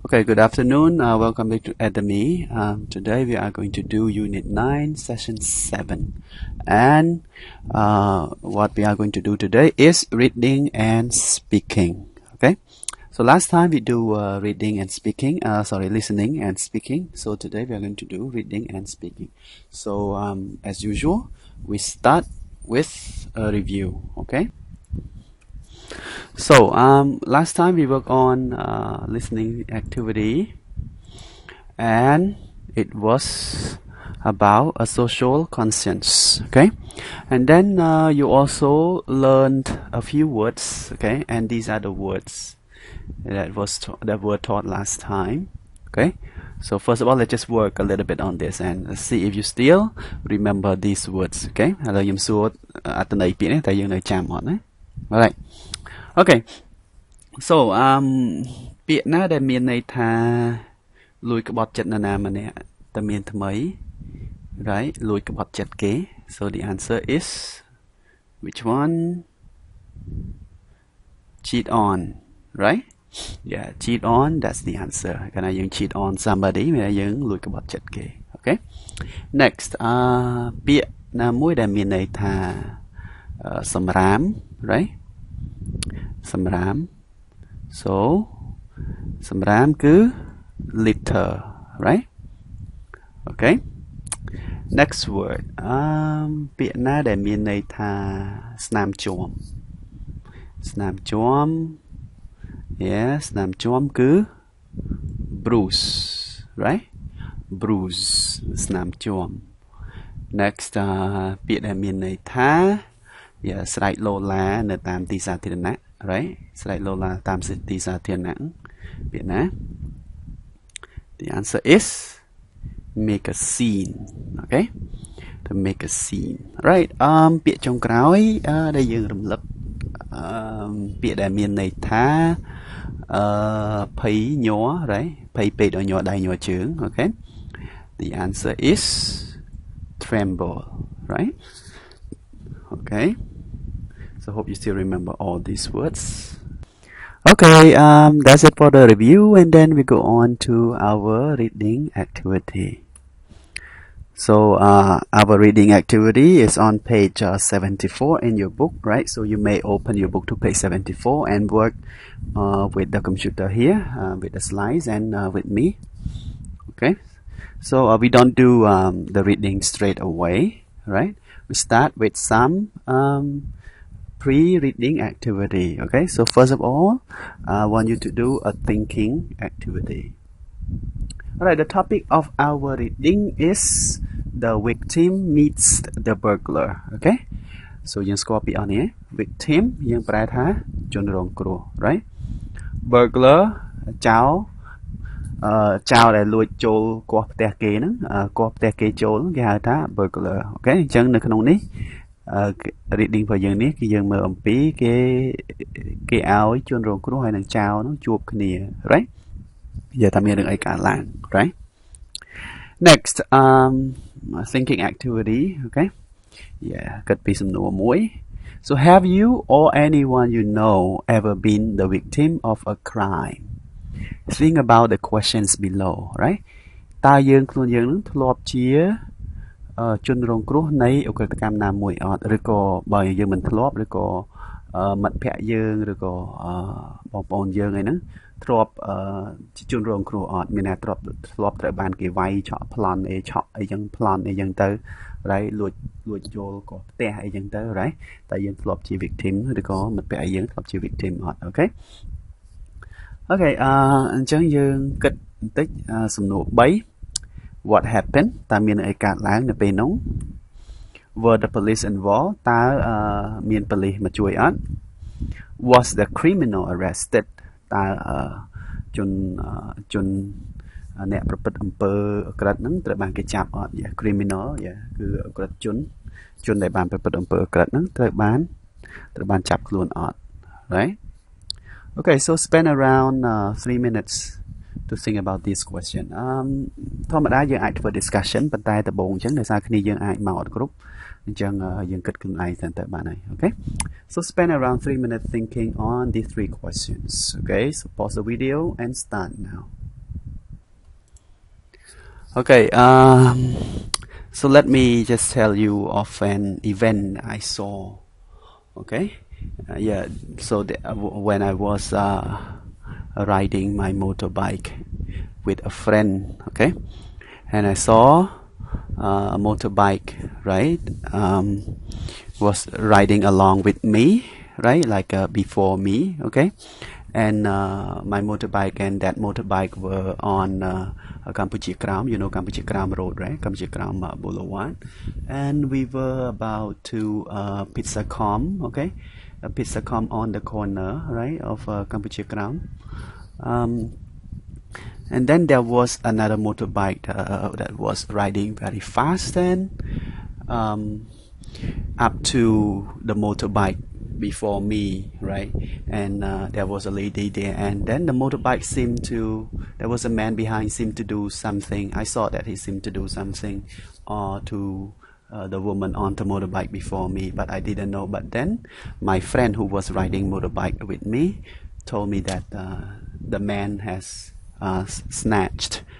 Okay, good afternoon. Welcome back to Academy. Today we are going to do Unit 9, Session 7. And what we are going to do today is reading and speaking. Okay, so last time we do reading and speaking, listening and speaking. So today we are going to do reading and speaking. So as usual, we start with a review. Okay. So last time we worked on listening activity, and it was about a social conscience. Okay, and then you also learned a few words. Okay, and these are the words that were taught last time. Okay, so first of all, let's just work a little bit on this and let's see if you still remember these words. Okay, hello, yum suot at the night, alright. Okay, so ពាក្យណាដែលមានន័យថាលួចក្បត់ចិត្តនរណាម្នាក់តែមានថ្មី right លួចក្បត់ចិត្តគេ so the answer is which one? Cheat on, right? Yeah, cheat on, that's the answer. កាលណាយើង cheat on somebody មានន័យយើងលួចក្បត់ចិត្តគេ okay. Next ពាក្យណាមួយដែលមានន័យថាសម្រាម right? សម្រាម so សម្រាមគឺ litter, right? Okay. Next word ពាក្យណាដែលមានន័យថាស្នាមជួម ស្នាមជួម yeah ស្នាមជួមគឺ bruise, right? bruise ស្នាមជួម Next ពាក្យដែលមានន័យថាស្រែកឡូឡានៅតាមទីសាធារណៈ right ស្រែកឡូឡាតាមទីសាធារណៈពាក្យណា The answer is make a scene. Okay, to make a scene, right? ពាក្យចុងក្រោយដែលយើងរំលឹកពាក្យដែលមានន័យថាភ័យញ័រ right ភ័យពេកដល់ញ័រដៃញ័រជើង okay. The answer is tremble, right? Okay, so hope you still remember all these words. Okay, that's it for the review, and then we go on to our reading activity. So our reading activity is on page 74 in your book, right? So you may open your book to page 74 and work with the computer here, with the slides and with me. Okay, so we don't do the reading straight away, right? We start with some pre-reading activity. Okay, so first of all, I want you to do a thinking activity. Alright, the topic of our reading is the victim meets the burglar. Okay, so យើងស្គាល់ពីអស់នេះ victim យើងប្រែថាជនរងគ្រោះ right? burglar ចោរដែលលួចចូលគាស់ផ្ទះគេហ្នឹងគាស់ផ្ទះគេចូលគេហៅថា burglar. Okay, អញ្ចឹងនៅក្នុងនេះreading របស់យើងនេះគឺយើងមើលអំពីគេឲ្យជនរងគ្រោះហើយនឹងចៅនោះជួបគ្នា right និយាយថាមានរឿងអីកើតឡើង right. Next thinking activity. Okay, yeah គិតពីសំណួរមួយ so have you or anyone you know ever been the victim of a crime? Think about the questions below, right តើយើងខ្លួនយើងនឹងធ្លាប់ជាជនរងគ្រោះនៃអ ក្រិតកម្មណាមួយអត់ឬក៏បើយើងមិនធ្លាប់ឬក៏មិត្តភ័ក្តិយើងឬក៏បងប្អូនយើងអីហ្នឹងធ្លាប់ជាជនរងគ្រោះអត់មានអ្នកធ្លាប់ត្រូវបានគេវាយឆក់ប្លន់អីឆក់អីចឹងប្លន់អីចឹងទៅ right លួចចូលក៏ផ្ទះអីចឹងទៅ right តែយើងធ្លាប់ជា victim ឬក៏មិត្តភ័ក្តិយើងធ្លាប់ជា victim អត់ okay អញ្ចឹងយើងគិតបន្តិចសំណួរ3 What happened តើមានអីកើតឡើងនៅពេលនោះ Were the police involved តើមានប៉ូលីសមកជួយអត់ Was the criminal arrested តើជនអ្នកប្រព្រឹត្តអំពើអក្រិតហ្នឹងត្រូវបានគេចាប់អត់ criminal គឺអក្រិតជនដែលបានប្រព្រឹត្តអំពើអក្រិតហ្នឹងត្រូវបានចាប់ខ្លួនអត់ right Okay, so spend around 3 minutes to think about this question. ធម្មតាយើងអាចធ្វើ discussion ប៉ុន្តែដំបូងអញ្ចឹងដោយសារគ្នាយើងអាចមកអត់គ្រប់អញ្ចឹងយើងគិតខ្លួនឯងទៅបានហើយ Okay, so spend around 3 minutes thinking on these 3 questions. Okay, so pause the video and start now. Okay, so let me just tell you of an event I saw. Okay, yeah, so when I was riding my motorbike with a friend, okay, and I saw a motorbike, right, was riding along with me, right, like before me, okay, and my motorbike and that motorbike were on Kampuchea Kram, you know Kampuchea Kram Road, right, Kampuchea Kram Boulevard, and we were about to Pizzacom, okay, Pizzacom on the corner, right, of Kampuchea Kram. And then there was another motorbike that was riding very fast and up to the motorbike before me, right? And there was a lady there, and then the motorbike seemed to, there was a man behind, seemed to do something. I saw that he seemed to do something to the woman on the motorbike before me, but I didn't know. But then my friend who was riding motorbike with me told me that the man has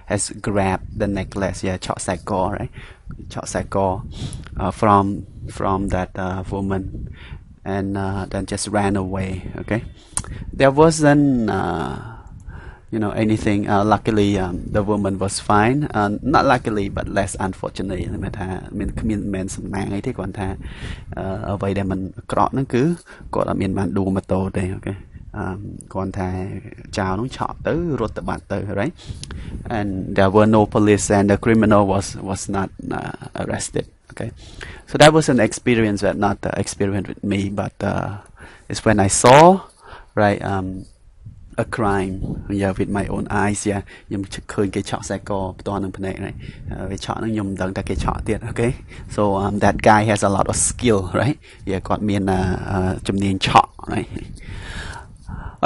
has grabbed the necklace, yeah, chok sakor, right, chok sakor, from that woman, and then just ran away. Okay, there wasn't anything. Luckily, the woman was fine. Not luckily, but less unfortunately. មានមិនសំណាងអីទេគ្រាន់ថាអ្វីដែលមិនអាក្រក់ហ្នឹងគឺគាត់អត់មានបានដួលម៉ូតូទេអូខេគ្រាន់តែចៅនោះឆក់ទៅរត់ទៅបាត់ទៅ right, and there were no police and the criminal was not arrested. Okay, so that was an experience, that not experience with me, but it's when I saw, right, a crime, yeah, with my own eyes, yeah, ខ្ញុំឃើញគេឆក់ខ្សែកផ្ទាល់នឹងភ្នែក right, វាឆក់ហ្នឹងខ្ញុំមិនដឹងតែគេឆក់ទៀត okay, so that guy has a lot of skill, right, yeah, គាត់មានជំនាញឆក់ right.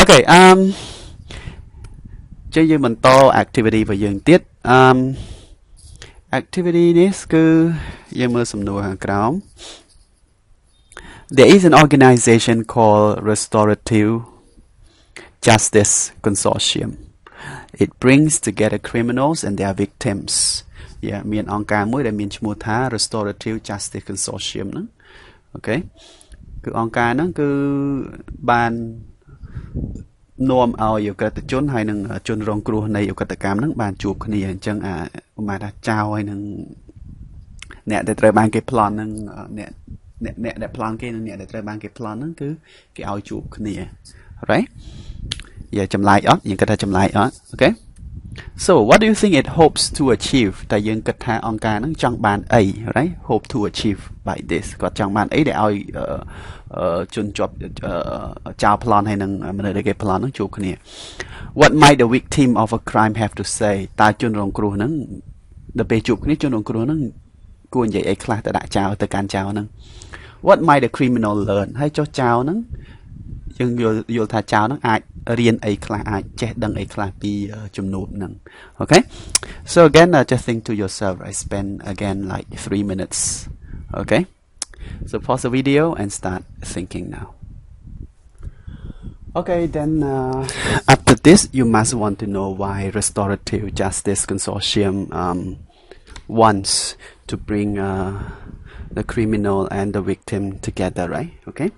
Okay, ចឹងយើងបន្ត activity របស់យើងទៀត activity នេះគឺយើងមើលសំណួរខាងក្រោម There is an organization called Restorative Justice Consortium. It brings together criminals and their victims. Yeah, មានអង្គការមួយដែលមានឈ្មោះថា Restorative Justice Consortium ហ្នឹង Okay, គឺអង្គការហ្នឹងគឺបាននាំឲ្យយុក្រិតជនហើយនឹងជនរងគ្រោះនៃឧក្រិដ្ឋកម្មហ្នឹងបានជួបគ្នាអញ្ចឹងប្រហែលថាចៅហើយនឹងអ្នកដែលត្រូវបានគេប្លន់ហ្នឹងអ្នកដែលប្លន់គេនិងអ្នកដែលត្រូវបានគេប្លន់ហ្នឹងគឺគេឲ្យជួបគ្នា right, yeah, ចម្លែកអត់យើងគិតថាចម្លែកអត់ okay, so what do you think it hopes to achieve តែយើងគិតថាអង្គការហ្នឹងចង់បានអី right, hope to achieve by this គាត់ចង់បានអីដែលឲ្យជនជាប់ចោលប្លន់ហើយនឹងមនុស្សដែលគេប្លន់ហ្នឹងជួបគ្នា What might the victim of a crime have to say តើជនរងគ្រោះហ្នឹងដល់ពេលជួបគ្នាជនរងគ្រោះហ្នឹងគួរនិយាយអីខ្លះទៅដាក់ចោលទៅកាន់ចោលហ្នឹង What might the criminal learn ហើយចុះចោលហ្នឹងយើងយល់ថាចោលហ្នឹងអាចរៀនអីខ្លះអាចចេះដឹងអីខ្លះពីជំនួបហ្នឹង Okay, so again just think to yourself. I spend again like 3 minutes. Okay, so pause the video and start thinking now. Okay, then after this you must want to know why Restorative Justice Consortium wants to bring the criminal and the victim together, right? Okay,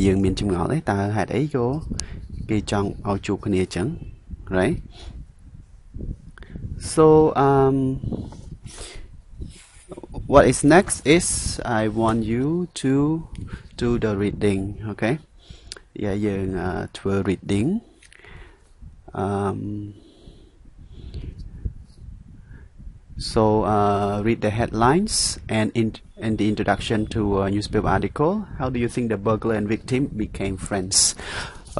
យើងមានចម្ងល់ទេតើហេតុអីគេចង់ឲ្យជួបគ្នាអញ្ចឹង right, so what is next is I want you to do the reading. Okay, yeah, យើងធ្វើ reading. So read the headlines and in the introduction to a newspaper article. How do you think the burglar and victim became friends?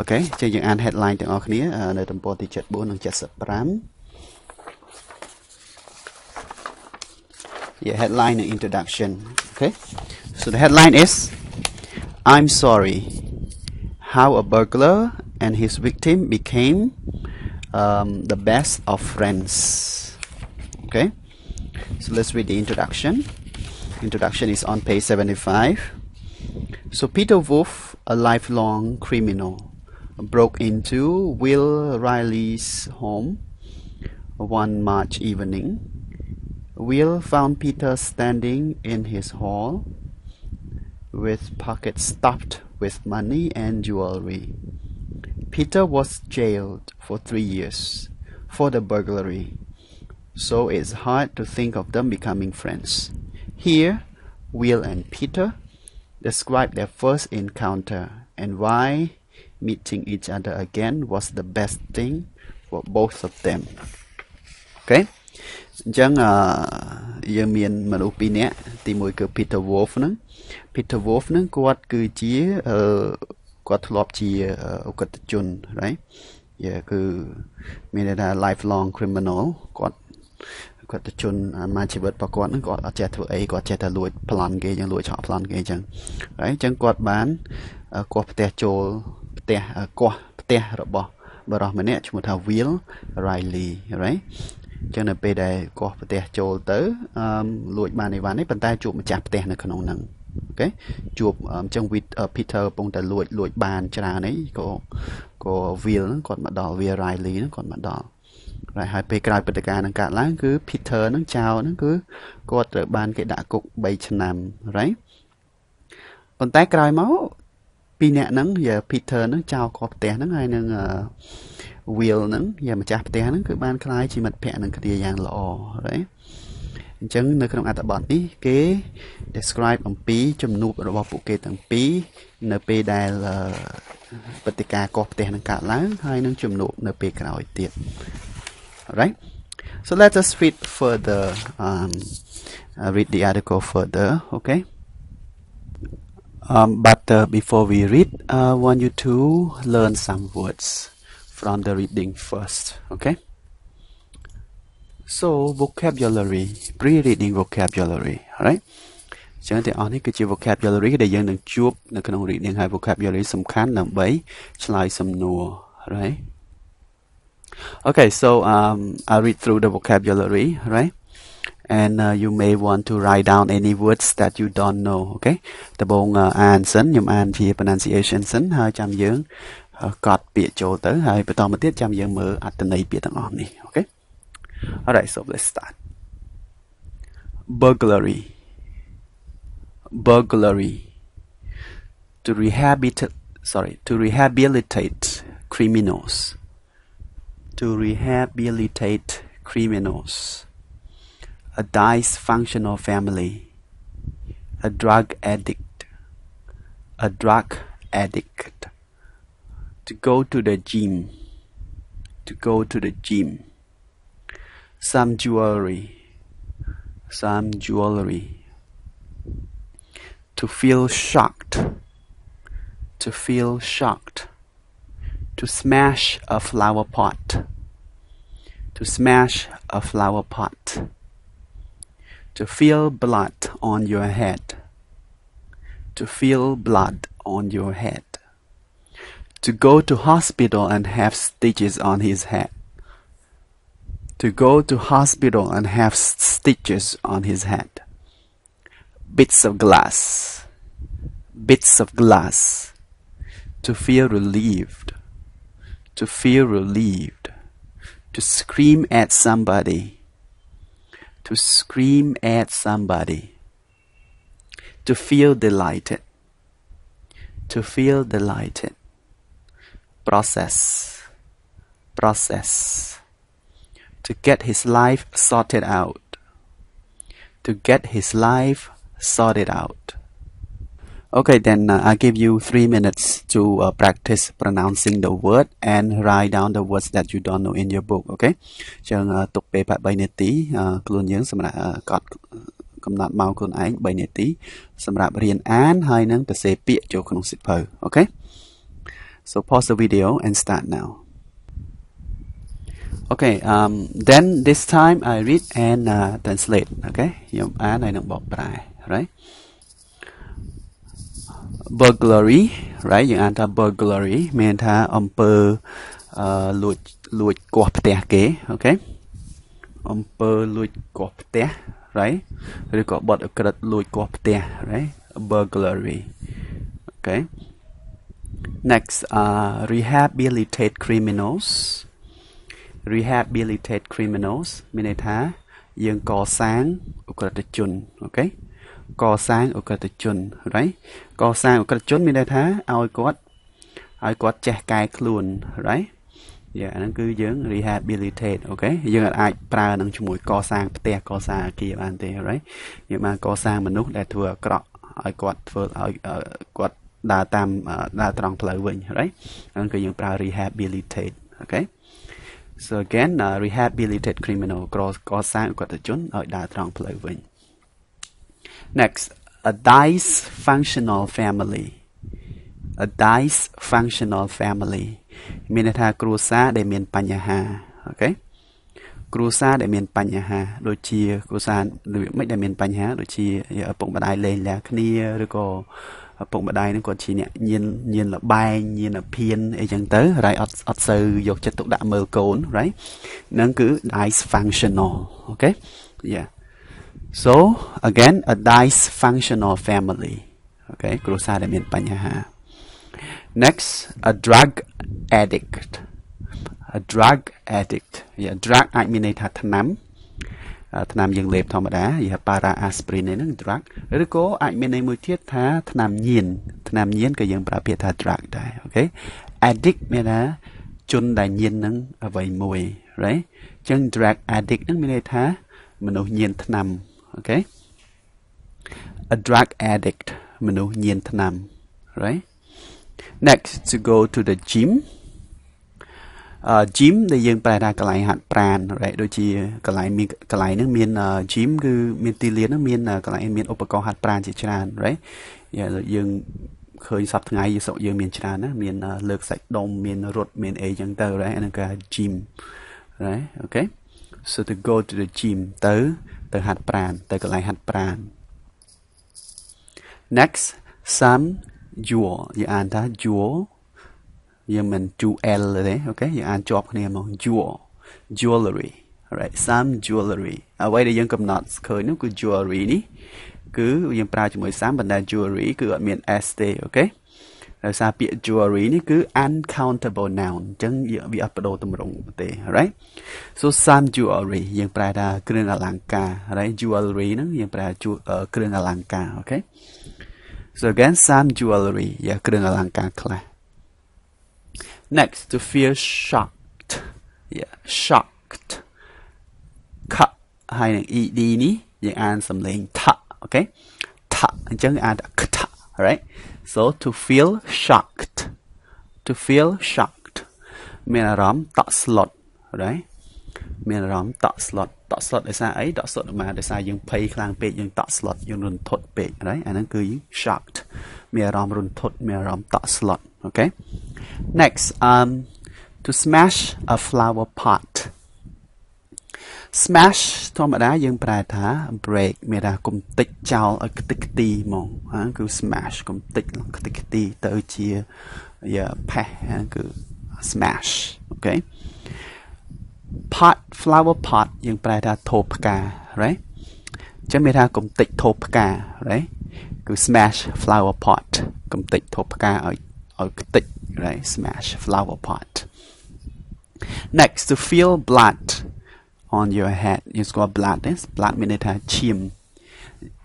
Okay, ចឹងយើងអាន headline ទាំងអស់គ្នានៅទំព័រទី74និង75 Yeah, headline and introduction. Okay, so the headline is I'm sorry, how a burglar and his victim became the best of friends. Okay, so let's read the introduction. Introduction is on page 75. So Peter Wolf, a lifelong criminal, broke into Will Riley's home one March evening. Will found Peter standing in his hall with pockets stuffed with money and jewelry. Peter was jailed for 3 years for the burglary, so it's hard to think of them becoming friends. Here, Will and Peter describe their first encounter and why meeting each other again was the best thing for both of them. Okay? អញ្ចឹងយើងមានមនុស្សពីរនាក់ទីមួយគឺ Peter Wolf ហ្នឹង Peter Wolf ហ្នឹងគាត់គឺជាគាត់ធ្លាប់ជាឧក្រិដ្ឋជន right គឺមានន័យថា lifelong criminal គាត់ឧក្រិដ្ឋជនមួយជីវិតរបស់គាត់ហ្នឹងគាត់អត់ចេះធ្វើអីគាត់ចេះតែលួចប្លន់គេចឹងលួចឆក់ប្លន់គេចឹង right អញ្ចឹងគាត់បានគាស់ផ្ទះចូលផ្ទះគាស់ផ្ទះរបស់បរិសម្នាក់ឈ្មោះថា Will Riley right ចឹងនៅពេលដែលគាស់ផ្ទះចូលទៅលួចបានអីវ៉ាន់នេះប៉ុន្តែជួបម្ចាស់ផ្ទះនៅក្នុងហ្នឹងអូខេជួបអញ្ចឹង Peter កំពុងតែលួចបានច្រើនអីក៏ Will ហ្នឹងគាត់មកដល់ Will Riley ហ្នឹងគាត់មកដល់ហើយពេលក្រោយព្រឹត្តិការណ៍ហ្នឹងកើតឡើងគឺ Peter ហ្នឹងចៅហ្នឹងគឺគាត់ត្រូវបានគេដាក់គុក3ឆ្នាំ right ប៉ុន្តែក្រោយមកពីរនាក់ហ្នឹង Peter ហ្នឹងចៅគាស់ផ្ទះហ្នឹងហើយនឹងWill ហ្នឹងម្ចាស់ផ្ទះហ្នឹងគឺបានខ្លាយជាមិត្តភក្តិនឹងគ្នាយ៉ាងល្អ right អញ្ចឹងនៅក្នុងអត្ថបទនេះគេ describe អំពីជំនួបរបស់ពួកគេទាំងពីរនៅពេលដែលព្រឹត្តិការណ៍គាស់ផ្ទះនឹងកើតឡើងហើយនឹងជំនួបនៅពេលក្រោយទៀត right so let us read further read the article further okay but before we read I want you to learn some words from the reading first okay so vocabulary pre-reading vocabulary alright ចឹងទាំងអស់នេះគឺជា vocabulary ដែលយើងនឹងជួបនៅក្នុង reading ហើយ vocabulary សំខាន់ដើម្បីឆ្លើយសំណួរ right okay so I'll read through the vocabulary right and you may want to write down any words that you don't know okay ដំបូងអានសិនខ្ញុំអានជា pronunciation សិនហើយចាំយើងកត់ពាក្យចូលទៅហើយបន្តមកទៀតចាំយើងមើលអត្ថន័យពាក្យទាំងអស់នេះ okay alright so let's start burglary to rehabilitate criminals a dysfunctional family a drug addict to go to the gym some jewelry to feel shocked to smash a flower pot to feel blood on your head to go to hospital and have stitches on his head bits of glass to feel relieved to scream at somebody to feel delighted process to get his life sorted out okay then I give you 3 minutes to practice pronouncing the word and write down the words that you don't know in your book okay ចឹងទុកពេល3នាទីខ្លួនយើងសម្រាប់កត់កំណត់ម៉ោងខ្លួនឯង3នាទីសម្រាប់រៀនអានហើយនឹងសរសេរពាក្យចូលក្នុងសៀវភៅ okay so pause the video and start now okay then this time I read and translate okay ខ្ញុំអានហើយនឹងបកប្រែ right burglary right យើងអានថា burglary មានថាអំពើលួចគាស់ផ្ទះគេ okay អំពើលួចគាស់ផ្ទះ right ឬក៏បទឧក្រិដ្ឋលួចគាស់ផ្ទះ right burglary okay next rehabilitate criminals មានន័យថា dương có sáng của cái chun ok có sáng của cái chun right có sáng của cái chun mình đây thá ai quát che cài luôn right dạ nó cứ dưỡng rehabilitate ok dương ai pra năng chung mũi co sang te co sang kia bạn te right nhưng mà co sang mình nút để thừa cọ ai quát vừa ai quát đa tam đa tròn phơi vinh right nó cứ dương pra rehabilitate ok so again rehabilitate criminal co sang của cái chốn ở đa tròn phơi vinh next a dice functional family a dice functional family មានន័យថាគ្រួសារដែលមានបញ្ហាអូខេគ្រួសារដែលមានបញ្ហាដូចជាគ្រួសារមិនដែលមានបញ្ហាដូចជាឪពុកម្ដាយលែងលះគ្នាឬក៏ឪពុកម្ដាយនឹងគាត់ជាអ្នកញៀនលបែងញៀនអភិនអីចឹងទៅហើយអត់សូវយកចិត្តទុកដាក់មើលកូន right ហ្នឹងគឺ dysfunctional okay yeah so again a dysfunctional family okay គ្រួសារដែលមានបញ្ហា next a drug addict yeah drug អាចមានន័យថាថ្នាំយើងលេបធម្មតាយី para aspirin ហ្នឹង drug ឬក៏អាចមានន័យមួយទៀតថាថ្នាំញៀនក៏យើងប្រើពាក្យថា drug ដែរអូខេ addict មានថាជនដែលញៀននឹងអ្វីមួយ right អញ្ចឹង drug addict ហ្នឹងមានន័យថាមនុស្សញៀនថ្នាំអូខេ a drug addict មនុស្សញៀនថ្នាំ right next to go to the gym gym ដែលយើងប្រែថាកន្លែងហាត់ប្រាណ right ដូចជាកន្លែងហ្នឹងមាន gym គឺមានទីលានហ្នឹងមានកន្លែងមានឧបករណ៍ហាត់ប្រាណជាច្រើន right យើងឃើញសប្តាហ៍ថ្ងៃយើងមានច្រើនណាមានលើកសាច់ដុំមានរត់មានអីចឹងទៅ right អាហ្នឹងគេ gym right okay so to go to the gym ទៅហាត់ប្រាណទៅកន្លែងហាត់ប្រាណ next some jewel យើងអានថា jewel យើងមិន jewel ទេអូខេយើងអានជាប់គ្នាមក jewelry right some jewelry អ្វីដែលយើងកំណត់ឃើញនោះគឺ jewelry នេះគឺយើងប្រើជាមួយ some ប៉ុន្តែ jewelry គឺអត់មាន s ទេអូខេដោយសារពាក្យ jewelry នេះគឺ uncountable noun អញ្ចឹងវាអត់បដូរទម្រង់ទេ right so some jewelry យើងប្រើថាគ្រឿងអលង្ការ right jewelry ហ្នឹងយើងប្រើគ្រឿងអលង្ការអូខេso again some jewelry គ្រឿងអលង្ការខ្លះ next to feel shocked shocked ហើយនឹង ed នេះយើងអានសំឡេងថអូខេថអញ្ចឹងអានថាថ right so to feel shocked មានអារម្មណ៍តក់ស្លុត right មានអារម្មណ៍តក់ស្លុតដោយសារអីតក់ស្លុតមកដោយសារយើងភ័យខ្លាំងពេកយើងតក់ស្លុតយើងរន្ធត់ពេក right អាហ្នឹងគឺ shocked មានអារម្មណ៍រន្ធត់មានអារម្មណ៍តក់ស្លុត okay next to smash a flower pot smash ធម្មតាយើងប្រែថា break មានថាកុំតិចចោលឲ្យខ្ទេចខ្ទីហ្មងហ្នឹងគឺ smash កុំតិចខ្ទេចខ្ទីទៅជាផេះហ្នឹងគឺ smash okay pot flower pot យើងប្រែថាថូផ្កា right អញ្ចឹងមានថាកុំតិចថូផ្កា right គឺ smash flower pot កុំតិចថូផ្កាឲ្យខ្ទេច right smash flower pot next to feel blood on your head យើងស្គាល់ blood ទេ blood មានន័យថាឈាម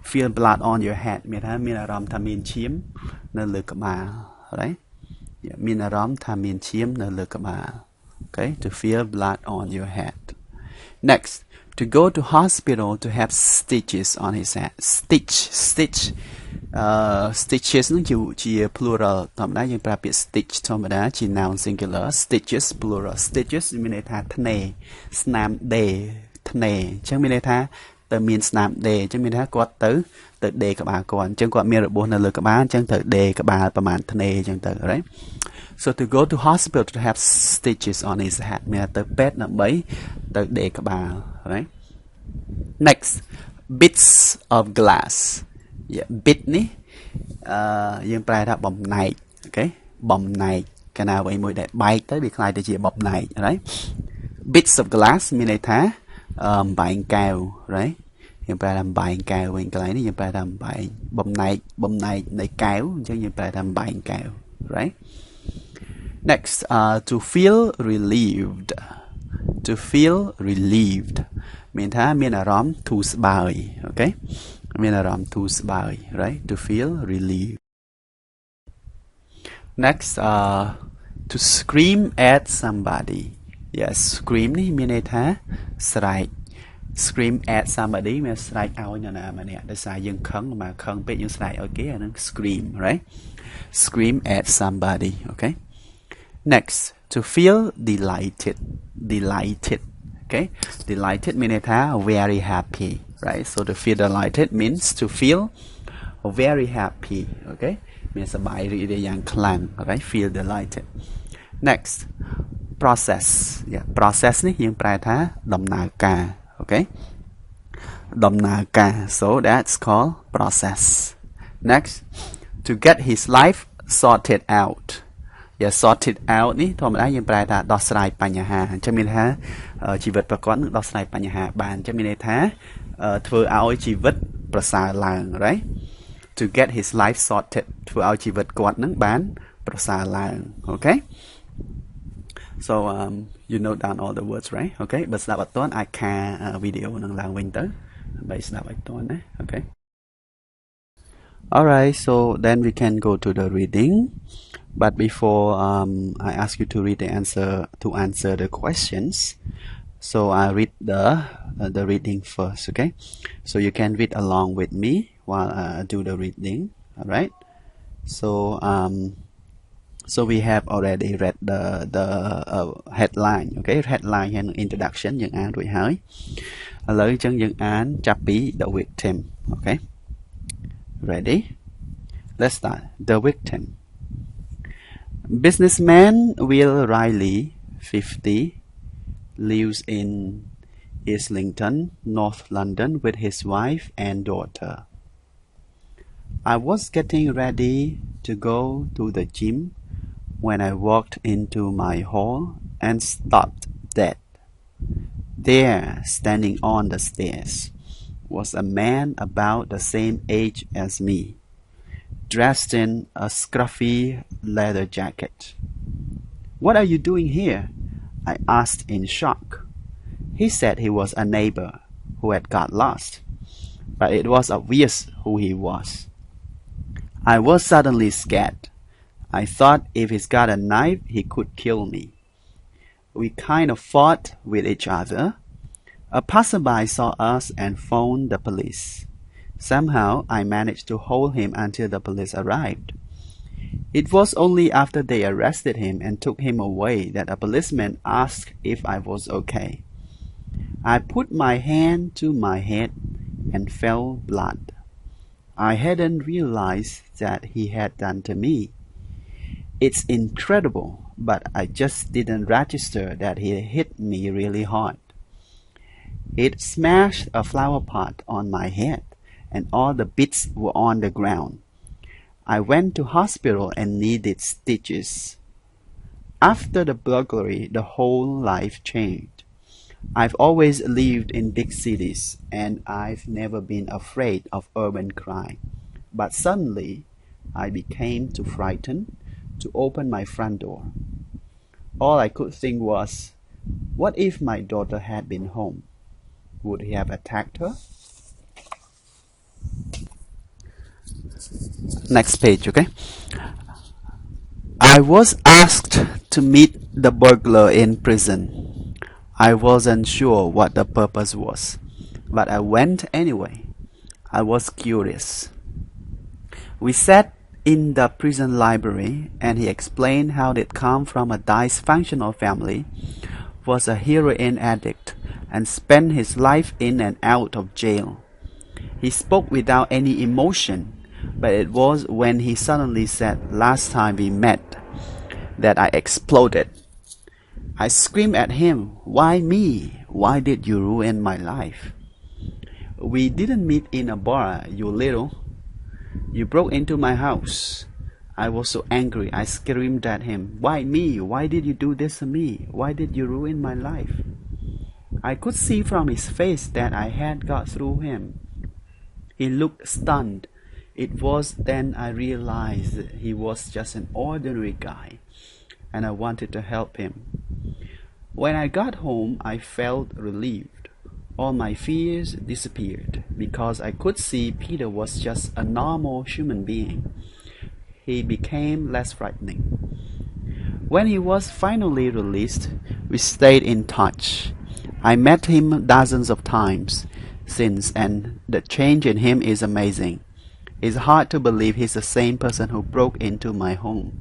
feel blood on your head មានថាមានអារម្មណ៍ថាមានឈាមនៅលើក្បាល right មានអារម្មណ៍ថាមានឈាមនៅលើក្បាល okay to feel blood on your head next to go to hospital to have stitches on his head stitches នឹងជា plural ធម្មតាយើងប្រើពាក្យ stitch ធម្មតាជា noun singular stitches plural stitches មានន័យថាធ្នេស្នាមដេរធ្នេអញ្ចឹងមានន័យថាទៅមានស្នាមដេរអញ្ចឹងមានន័យថាគាត់ទៅដេរក្បាលគាត់អញ្ចឹងគាត់មានរបួសនៅលើក្បាលអញ្ចឹងទៅដេរក្បាលប្រហែលធ្នេអញ្ចឹងទៅ right so to go to hospital to have stitches on his head មានទៅពេទ្យដើម្បីទៅដេរក្បាល right next bits of glass bit នេះយើងប្រែថាបំណែក okay បំណែកកាលណាអ្វីមួយដែលបែកទៅវាคล้ายទៅជាបំណែក right bits of glass មានន័យថាបំបែងកែវ right យើងប្រែថាបំបែងកែវវិញកន្លែងនេះយើងប្រែថាបំណែកនៃកែវអញ្ចឹងយើងប្រែថាបំបែងកែវ right next to feel relieved មានថាមានអារម្មណ៍ធូរស្បើយ okay មានអារម្មណ៍ធូរស្បើយ right to feel relieved next to scream at somebody yes scream នេះមានន័យថាស្រែក scream at somebody មានស្រែកឲ្យនរណាម្នាក់ដោយសារយើងខឹងមកខឹងពេកយើងស្រែកឲ្យគេអានឹង scream right scream at somebody okay next to feel delighted okay delighted មានន័យថា very happy right so to feel delighted means to feel very happy okay មានសប្បាយរីករាយយ៉ាងខ្លាំង right feel delighted next process yeah process នេះយើងប្រែថាដំណើរការ okay ដំណើរការ so that's called process next to get his life sorted out yeah sorted out នេះធម្មតាយើងប្រែថាដោះស្រាយបញ្ហាអញ្ចឹងមានថាជីវិតប្រកបនឹងដោះស្រាយបញ្ហាបានអញ្ចឹងមានន័យថាធ្វើឲ្យជីវិតប្រសើរឡើង right to get his life sorted ធ្វើឲ្យជីវិតគាត់នឹងបានប្រសើរឡើង okay so you note down all the words right okay បើស្ដាប់អត់ទាន់អាចខាវីដេអូនឹងឡើងវិញទៅដើម្បីស្ដាប់ឲ្យទាន់ណា okay alright so then we can go to the reading but before I ask you to read the answer the questions so I read the reading first okay so you can read along with me while I do the reading alright so we have already read the headline okay headline and introduction យើងអានរួចហើយឥឡូវអញ្ចឹងយើងអានចាប់ពី the victim okay ready let's start the victim businessman Will Riley 50 lives in Islington North London with his wife and daughter I was getting ready to go to the gym when I walked into my hall and stopped dead. There, standing on the stairs, was a man about the same age as me, dressed in a scruffy leather jacket. What are you doing here? I asked in shock. He said he was a neighbor who had got lost, but it was obvious who he was. I was suddenly scared. I thought if he's got a knife, he could kill me. We kind of fought with each other. A passerby saw us and phoned the police. Somehow, I managed to hold him until the police arrived. It was only after they arrested him and took him away that a policeman asked if I was okay. I put my hand to my head and felt blood. I hadn't realized that he had done to me. It's incredible, but I just didn't register that he hit me really hard. It smashed a flower pot on my head, and all the bits were on the ground. I went to hospital and needed stitches. After the burglary, the whole life changed. I've always lived in big cities, and I've never been afraid of urban crime. But suddenly, I became too frightened to open my front door. All I could think was, what if my daughter had been home? Would he have attacked her? Next page, okay? I was asked to meet the burglar in prison. I wasn't sure what the purpose was, but I went anyway. I was curious. We sat in the prison library, and he explained how they'd come from a dysfunctional family, was a heroin addict, and spent his life in and out of jail. He spoke without any emotion, but it was when he suddenly said, "Last time we met," that I exploded. I screamed at him, "Why me? Why did you ruin my life? We didn't meet in a bar, you little. You broke into my house." I was so angry, I screamed at him, "Why me? Why did you do this to me? Why did you ruin my life?" I could see from his face that I had got through him. He looked stunned. It was then I realized he was just an ordinary guy, and I wanted to help him. When I got home, I felt relieved. All my fears disappeared because I could see Peter was just a normal human being. He became less frightening. When he was finally released, we stayed in touch. I met him dozens of times since, and the change in him is amazing. It's hard to believe he's the same person who broke into my home.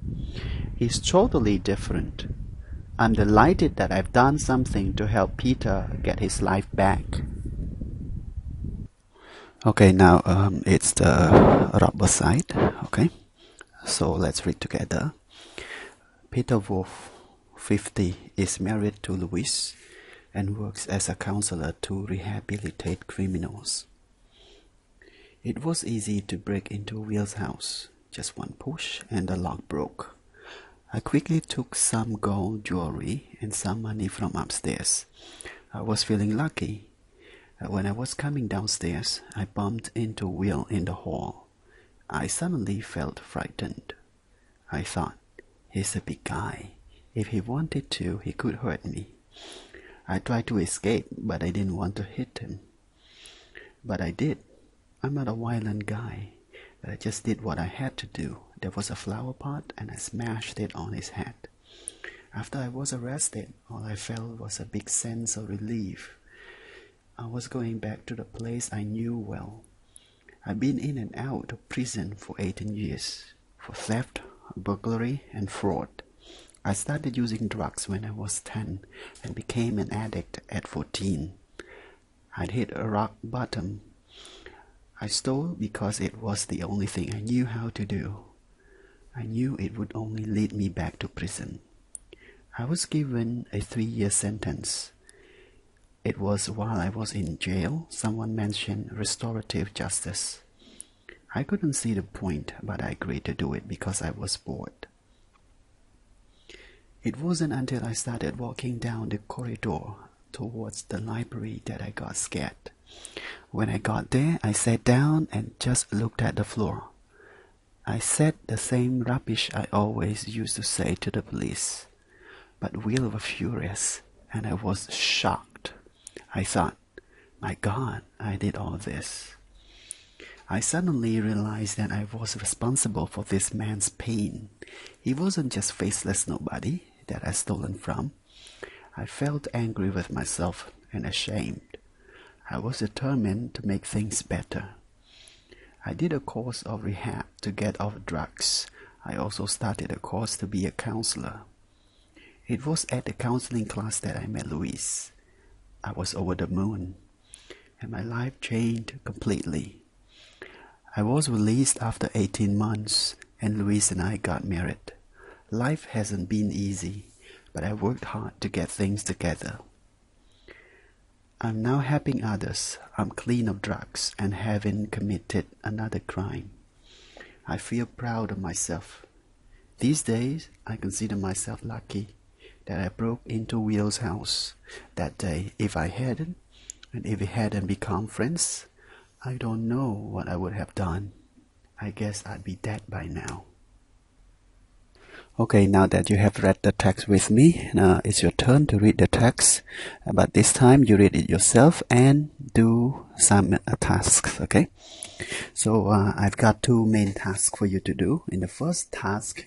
He's totally different. I'm delighted that I've done something to help Peter get his life back. Okay, now it's the rubber side. Okay, so let's read together. Peter Wolf, 50, is married to Louise and works as a counselor to rehabilitate criminals. It was easy to break into Will's house. Just one push and the lock broke. I quickly took some gold jewelry and some money from upstairs. I was feeling lucky. When I was coming downstairs, I bumped into Will in the hall. I suddenly felt frightened. I thought, he's a big guy. If he wanted to, he could hurt me. I tried to escape, but I didn't want to hit him. But I did. I'm not a violent guy, but I just did what I had to do. There was a flower pot and I smashed it on his head. After I was arrested, all I felt was a big sense of relief. I was going back to the place I knew well. I've been in and out of prison for 18 years, for theft, burglary, and fraud. I started using drugs when I was 10 and became an addict at 14. I'd hit a rock bottom. I stole because it was the only thing I knew how to do. I knew it would only lead me back to prison. I was given a 3-year sentence. It was while I was in jail. Someone mentioned restorative justice. I couldn't see the point, but I agreed to do it because I was bored. It wasn't until I started walking down the corridor towards the library that I got scared. When I got there, I sat down and just looked at the floor. I said the same rubbish I always used to say to the police. But Will was furious, and I was shocked. I thought, my God, I did all this. I suddenly realized that I was responsible for this man's pain. He wasn't just faceless nobody that I'd stolen from. I felt angry with myself and ashamed. I was determined to make things better. I did a course of rehab to get off drugs. I also started a course to be a counselor. It was at the counseling class that I met Louise. I was over the moon, and my life changed completely. I was released after 18 months, and Louise and I got married. Life hasn't been easy, but I worked hard to get things together. I'm now helping others. I'm clean of drugs and haven't committed another crime. I feel proud of myself. These days, I consider myself lucky that I broke into Will's house that day. If I hadn't, and if we hadn't become friends, I don't know what I would have done. I guess I'd be dead by now. Okay, now that you have read the text with me, now it's your turn to read the text. But this time you read it yourself and do some tasks, okay? So I've got 2 main tasks for you to do. In the first task,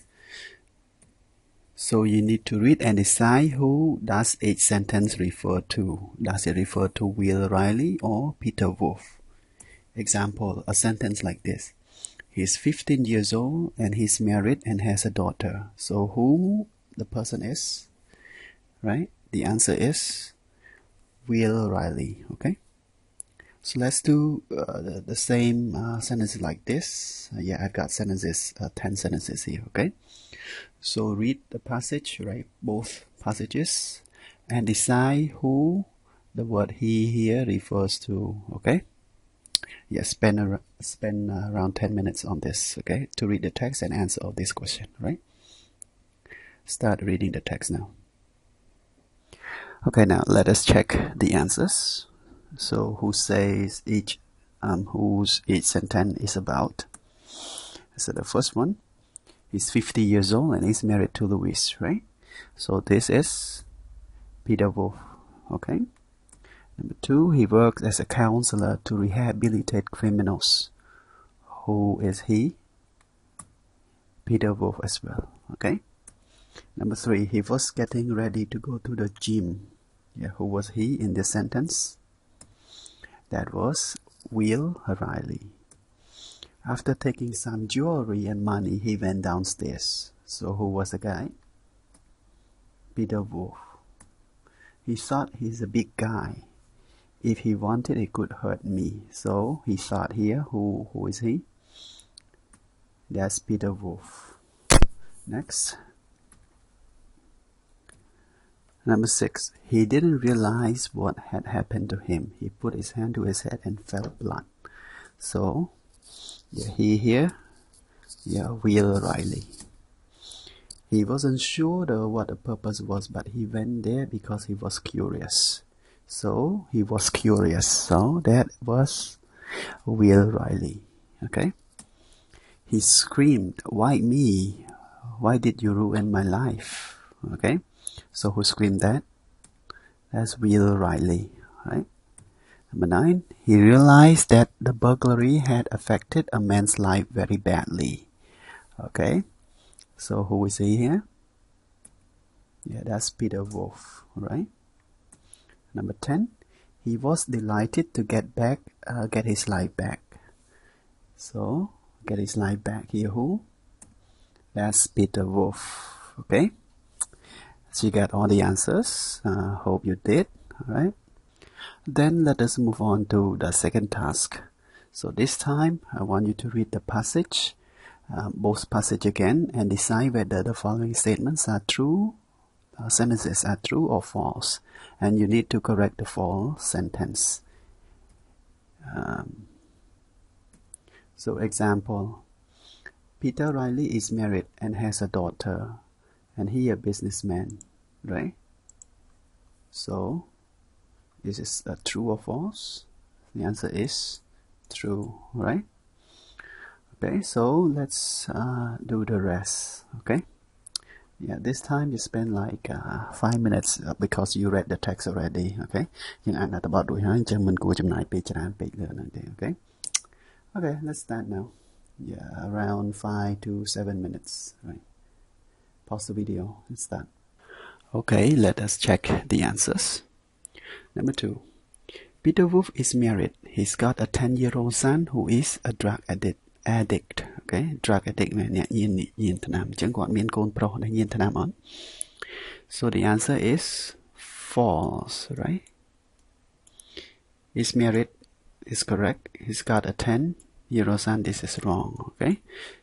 so you need to read and decide who does each sentence refer to. Does it refer to Will Riley or Peter Wolf? Example, a sentence like this. He's 15 years old and he's married and has a daughter. So who the person is, right? The answer is Will Riley, okay? So let's do the same sentences like this. Yeah, I've got sentences, 10 sentences here, okay? So read the passage, right? Both passages, and decide who the word he here refers to, okay? Yeah, spend around 10 minutes on this, okay, to read the text and answer all this question, right? Start reading the text now. Okay, now let us check the answers. So who says whose each sentence is about? So the first one, he's 50 years old and he's married to Louise, right? So this is Peter Wolf, okay? Number 2, he works as a counselor to rehabilitate criminals. Who is he? Peter Wolf as well. Okay. Number 3, he was getting ready to go to the gym. Yeah, who was he in this sentence? That was Will Riley. After taking some jewelry and money, he went downstairs. So who was the guy? Peter Wolf. He thought he's a big guy. If he wanted, he could hurt me. So he thought here, who is he? That's Peter Wolf. Next. Number 6. He didn't realize what had happened to him. He put his hand to his head and felt blood. So, yeah, he here, yeah, Will Riley. He wasn't sure what the purpose was, but he went there because he was curious. So, he was curious. So, that was Will Riley. Okay? He screamed, "Why me? Why did you ruin my life?" Okay? So, who screamed that? That's Will Riley. Right? Number 9. He realized that the burglary had affected a man's life very badly. Okay? So who is he here? Yeah, that's Peter Wolf, right? Number 10. He was delighted to get his life back. So, get his life back here, who? That's Peter Wolf, okay? So you got all the answers. Hope you did, alright? Then let us move on to the second task. So this time, I want you to read the passage. Both passage again and decide whether the following statements are true, sentences are true or false, and you need to correct the false sentence. So example, Peter Riley is married and has a daughter, and he a businessman, right? So this is a true or false? The answer is true, right? Okay, so let's do the rest. Okay, yeah, this time you spend like 5 minutes because you read the text already. Okay, okay, okay, let's start now. Yeah, around 5 to 7 minutes. Right, pause the video and start. Okay, let us check the answers. Number 2, Peter Wolf is married. He's got a 10-year-old son who is a drug addict. Okay, drug addict so the answer is false, right? Is married is correct. He's got a 10-year-old son. This is wrong. Okay,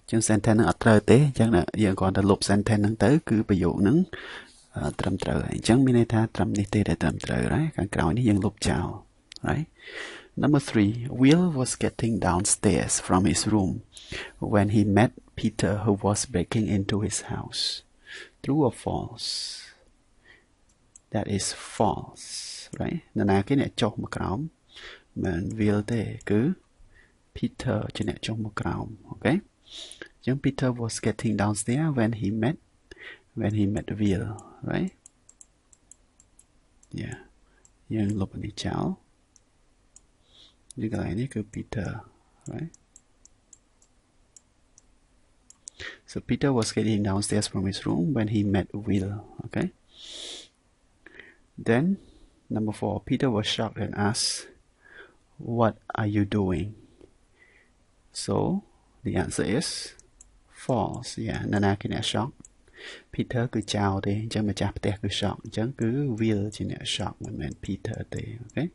chừng sentence នឹងអត់ត្រូវទេអញ្ចឹងយើងគ្រាន់តែលុប sentence ហ្នឹងទៅគឺប្រយោគហ្នឹងត្រឹមត្រូវហើយអញ្ចឹងមានន័យថាត្រឹមនេះទេដែលត្រឹមត្រូវហើយខាងក្រោយនេះយើងលុបចោល right? Number 3, Will was getting downstairs from his room when he met Peter, who was breaking into his house. True or false? That is false, right? នរណាគេអ្នកចុះមកក្រោមមិន Will ទេគឺ Peter ជាអ្នកចុះមកក្រោម okay? អញ្ចឹង Peter was getting downstairs when he met Will, right? Yeah. យើងលុបអានេះចោល Peter, right? So Peter was getting downstairs from his room when he met Will. Okay. Then number 4, Peter was shocked and asked, "What are you doing?" So the answer is false. Yeah, នរណាគេអ្នក shock Peter គឺចោលទេអញ្ចឹងម្ចាស់ផ្ទះគឺ shock អញ្ចឹងគឺ Will ជាអ្នក shock មិនមែន Peter ទេ okay?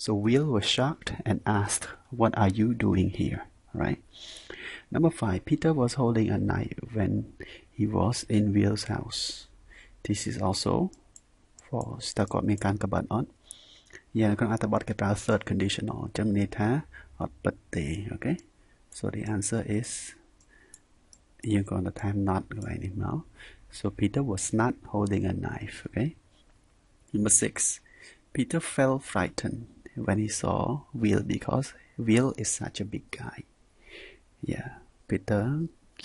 So Will was shocked and asked, "What are you doing here?" Right? Number 5, Peter was holding a knife when he was in Will's house. This is also false. តើគាត់មានការក្បត់អត់ Yeah, ក្នុងអត្ថបទគេប្រើ third conditional អញ្ចឹងន័យថាអត់ពិតទេ okay? So the answer is យើងគ្រាន់តែ time not កន្លែងនេះមក So Peter was not holding a knife, okay? Number 6, Peter felt frightened when he saw Will because Will is such a big guy. Yeah, Peter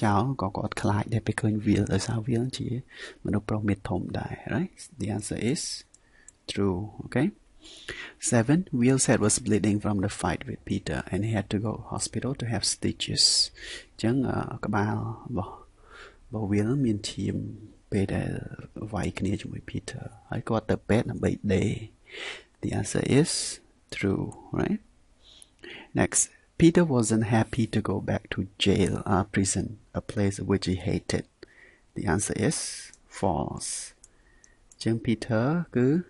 ចោលក៏គាត់ខ្លាចដែរពេលឃើញ Will ដោយសារ Will ជាមនុស្សប្រុសមាឌធំដែរ right? The answer is true, okay? 7. Will's head was bleeding from the fight with Peter and he had to go hospital to have stitches. Chẳng các bạn bỏ Will miền chìm về để vài kia chung với Peter. I got the bed number 8. The answer is true, right? Next, Peter wasn't happy to go back to jail or prison, a place which he hated. The answer is false. Chẳng Peter cứ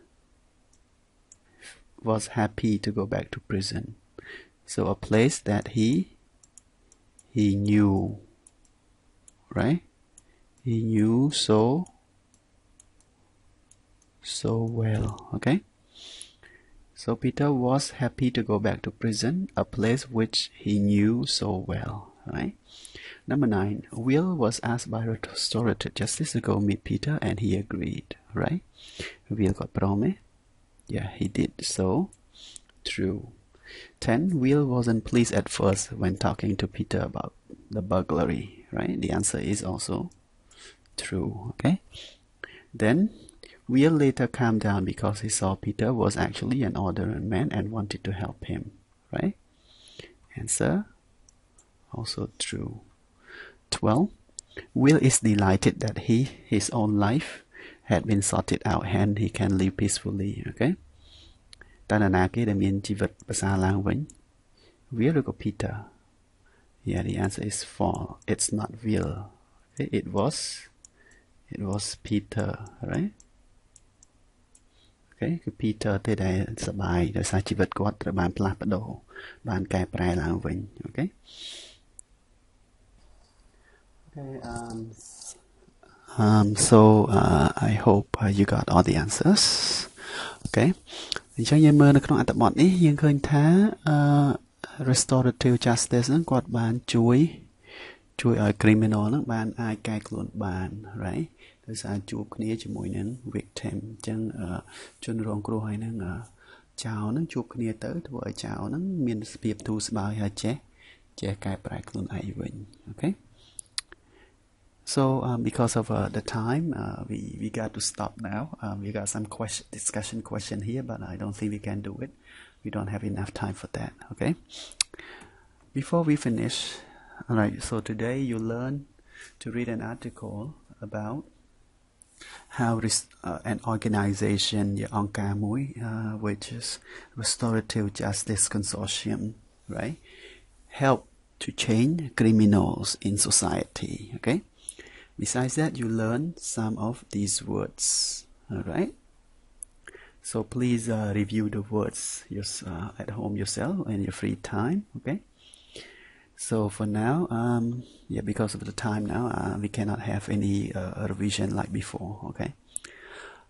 was happy to go back to prison. So a place that he knew, right? He knew so well, okay? So Peter was happy to go back to prison, a place which he knew so well, right? Number 9, Will was asked by restorative justice to go meet Peter and he agreed, right? Will got promise. Yeah, he did so. True. 10. Will wasn't pleased at first when talking to Peter about the burglary, right? The answer is also true, okay? Then, Will later calmed down because he saw Peter was actually an ordinary man and wanted to help him, right? Answer, also true. 12. Will is delighted that his own life had been sorted out and he can live peacefully, okay? តើនរណាគេដែលមានជីវិតប្រសើរឡើងវិញ Will ឬក៏ Peter? Yeah, the answer is false. It's not Will. Okay, it was Peter, right? Okay, គឺ Peter ទេដែលសប្បាយដោយសារជីវិតគាត់ត្រូវបានផ្លាស់ប្ដូរបានកែប្រែឡើងវិញ okay? Okay, so I hope you got all the answers. Okay. អញ្ចឹងយើងមើលនៅក្នុងអត្ថបទនេះយើងឃើញថា restorative justice ហ្នឹងគាត់បានជួយឲ្យ criminal ហ្នឹងបានអាចកែខ្លួនបាន right ដោយសារជួបគ្នាជាមួយនឹង victim អញ្ចឹងជនរងគ្រោះហើយនឹងចោរហ្នឹងជួបគ្នាទៅធ្វើឲ្យចោរហ្នឹងមានសភាពទូស្បើយហើយចេះកែប្រែខ្លួនឯងវិញ okay. So because of the time, we got to stop now. We got some discussion question here, but I don't think we can do it. We don't have enough time for that, okay? Before we finish, all right, so today you learn to read an article about how an organization, which is Restorative Justice Consortium, right, help to change criminals in society, okay? Besides that, you learn some of these words, all right? So please review the words at home yourself in your free time, okay? So for now, yeah, because of the time now, we cannot have any revision like before, okay?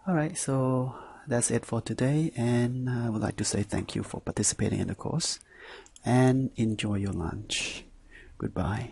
All right, so that's it for today, and I would like to say thank you for participating in the course, and enjoy your lunch. Goodbye.